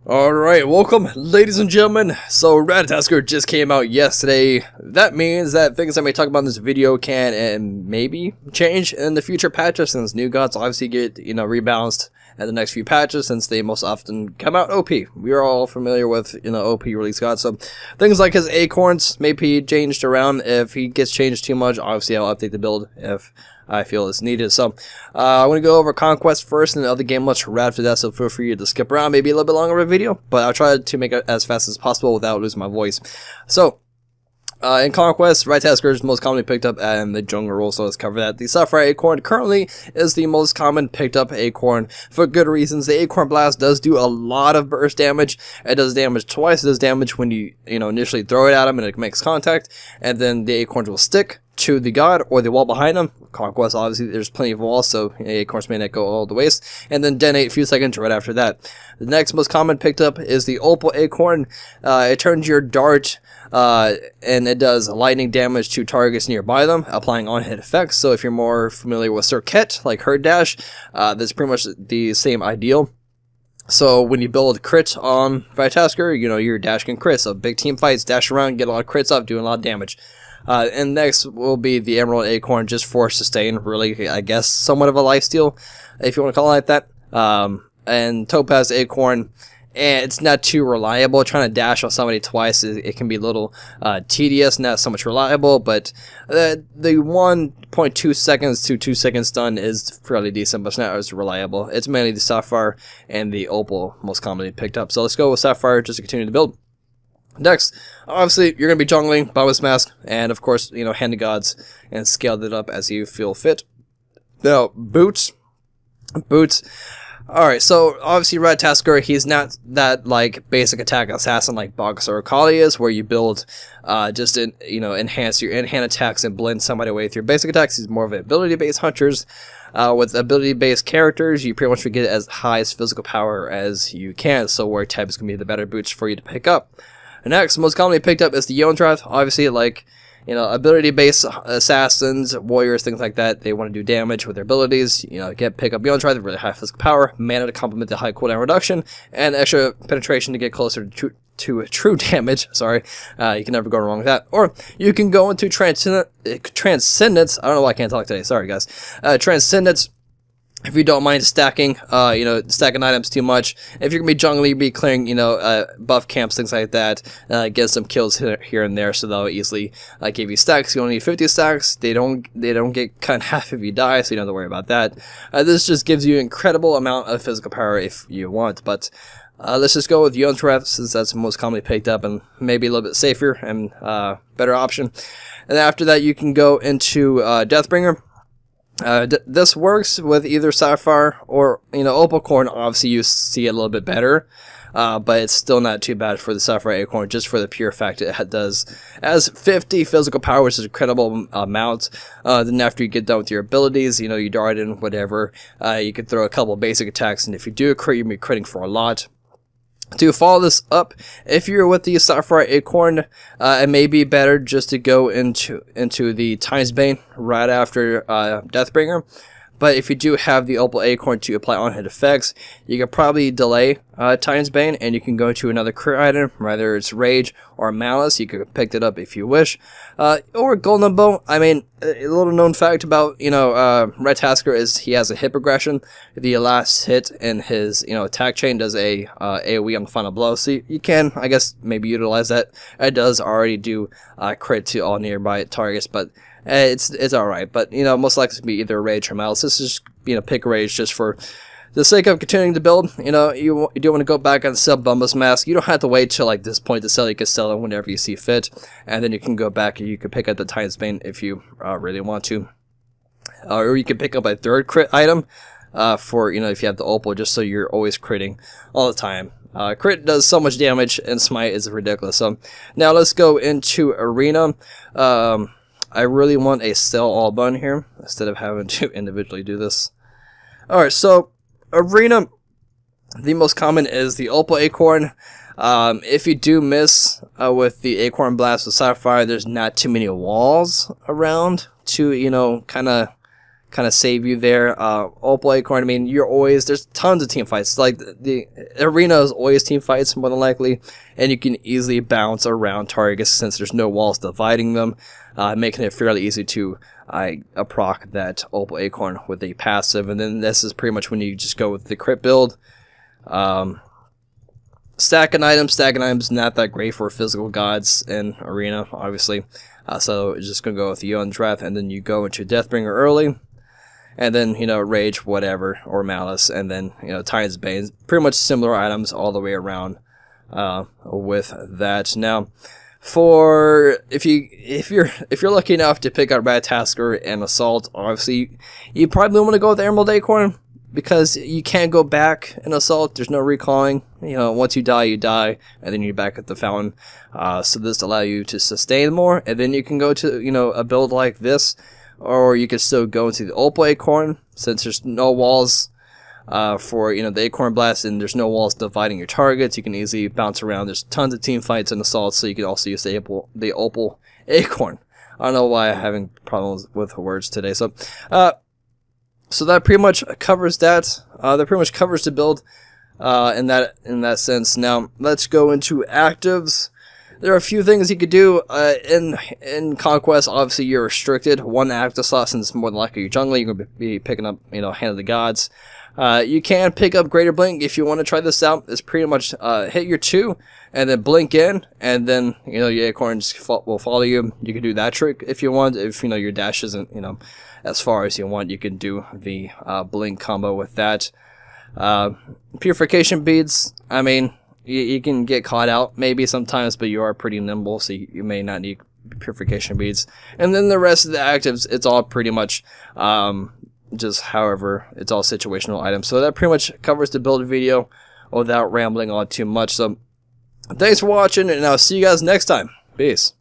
Alright, welcome ladies and gentlemen. So Ratatoskr just came out yesterday. That means that things I may talk about in this video can and maybe change in the future patches, since new gods obviously get, rebalanced at the next few patches, since they most often come out OP. We are all familiar with, OP release gods, so things like his acorns may be changed around. If he gets changed too much, obviously I'll update the build if I feel it's needed. So I'm going to go over Conquest first and the other game much right after that, so feel free to skip around, maybe a little bit longer of a video, but I'll try to make it as fast as possible without losing my voice. So in Conquest, Ratatoskr is most commonly picked up in the jungle role, so let's cover that. The Sapphire Acorn currently is the most common picked up acorn for good reasons. The Acorn Blast does do a lot of burst damage. It does damage twice. It does damage when you initially throw it at him and it makes contact, and then the acorns will stick to the god or the wall behind them. Conquest, obviously, there's plenty of walls, so acorns may not go all the ways, and then detonate a few seconds right after that. The next most common picked up is the Opal Acorn. It turns your dart, and it does lightning damage to targets nearby them, applying on-hit effects. So if you're more familiar with Circuit, like Herd Dash, that's pretty much the same ideal. So when you build crit on Ratatoskr, your dash can crit, so big team fights, dash around, get a lot of crits up, doing a lot of damage. And next will be the Emerald Acorn, just for sustain, really, I guess, somewhat of a lifesteal, if you want to call it like that. And Topaz Acorn, and it's not too reliable. Trying to dash on somebody twice, it can be a little tedious, not so much reliable, but the 1.2 seconds to 2 seconds stun is fairly decent, but it's not as reliable. It's mainly the Sapphire and the Opal most commonly picked up. So let's go with Sapphire just to continue to build. Next, obviously, you're going to be jungling, Boundless Mask, and of course, Hand of Gods, and scale it up as you feel fit. Now, Boots. Alright, so obviously Ratatoskr, he's not that basic attack assassin like Box or Kali is, where you build enhance your in-hand attacks and blend somebody away with your basic attacks. He's more of an ability-based hunters. With ability-based characters, you pretty much get as high as physical power as you can, so war type is going to be the better boots for you to pick up. Next, most commonly picked up is the Jotunn. Obviously, ability-based assassins, warriors, things like that, they want to do damage with their abilities. Pick up Jotunn, really high physical power, mana to complement the high cooldown reduction, and extra penetration to get closer to true damage. Sorry, you can never go wrong with that. Or you can go into Transcendence. I don't know why I can't talk today. Sorry, guys. Transcendence. If you don't mind stacking, stacking items too much. If you're gonna be jungling, be clearing, buff camps, things like that. Get some kills here and there, so they'll easily give you stacks. You only need 50 stacks. They don't get cut in half if you die, so you don't have to worry about that. This just gives you an incredible amount of physical power if you want. But let's just go with Jotunn, since that's most commonly picked up and maybe a little bit safer and better option. And after that, you can go into Deathbringer. This works with either Sapphire or, Opal Corn. Obviously, you see it a little bit better, but it's still not too bad for the Sapphire Acorn, just for the pure fact it has 50 physical power, which is an incredible amount. Then after you get done with your abilities, you dart in whatever, you can throw a couple of basic attacks, and if you do a crit, you'll be critting for a lot. To follow this up, if you're with the Sapphire Acorn, it may be better just to go into the Times Bane right after Deathbringer. But if you do have the Opal Acorn to apply on-hit effects, you can probably delay Times Bane, and you can go to another crit item, whether it's Rage or Malice. You could pick it up if you wish. Or Golden Bow. I mean, a little known fact about, Ratatoskr is he has a hit progression. The last hit in his, attack chain does a AoE on the final blow. So you can, I guess, maybe utilize that. It does already do crit to all nearby targets, but it's alright. But, most likely to be either Rage or Malice. This is, pick Rage just for the sake of continuing to build. You do want to go back and sell Boundless Mask. You don't have to wait till this point to sell. You can sell it whenever you see fit, and then you can go back and you can pick up the Titan's Bane if you really want to, or you can pick up a third crit item for if you have the Opal, just so you're always critting all the time. Crit does so much damage, and Smite is ridiculous. So now let's go into Arena. I really want a sell all button here instead of having to individually do this. Alright, so Arena, the most common is the Opal Acorn. If you do miss with the Acorn Blast with Sapphire, there's not too many walls around to, kind of kind of save you there. Opal Acorn, I mean, there's tons of team fights. Like, the arena is always team fights, more than likely, and you can easily bounce around targets since there's no walls dividing them, making it fairly easy to proc that Opal Acorn with a passive. And then this is pretty much when you just go with the crit build. Stacking items not that great for physical gods in arena, obviously. So it's just gonna go with Jotunn draft, and then you go into Deathbringer early, and then, you know, Rage, whatever, or Malice, and then, you know, Titan's Bane. Pretty much similar items all the way around with that. Now, if you're lucky enough to pick up Ratatoskr and Assault, obviously you probably want to go with Emerald Acorn, because you can't go back in Assault. There's no recalling. You know, once you die, and then you're back at the fountain. So this allows you to sustain more, and then you can go to, you know, a build like this, or you can still go into the Opal Acorn, since there's no walls for, you know, the Acorn Blast, and there's no walls dividing your targets. You can easily bounce around. There's tons of team fights in Assault, so you can also use the Opal Acorn. I don't know why I'm having problems with words today. So that pretty much covers that. That pretty much covers the build in that sense. Now let's go into actives. There are a few things you could do in Conquest. Obviously, you're restricted one active slot, since more than likely you're jungling. You're going to be picking up, you know, Hand of the Gods. You can pick up Greater Blink if you want to try this out. It's pretty much hit your 2 and then blink in, and then, you know, your acorns will follow you. You can do that trick if you want. If, you know, your dash isn't, you know, as far as you want, you can do the blink combo with that. Purification beads, I mean, you can get caught out maybe sometimes, but you are pretty nimble, so you may not need purification beads. And then the rest of the actives, it's all pretty much just however, it's all situational items. So that pretty much covers the build video without rambling on too much. So thanks for watching, and I'll see you guys next time. Peace.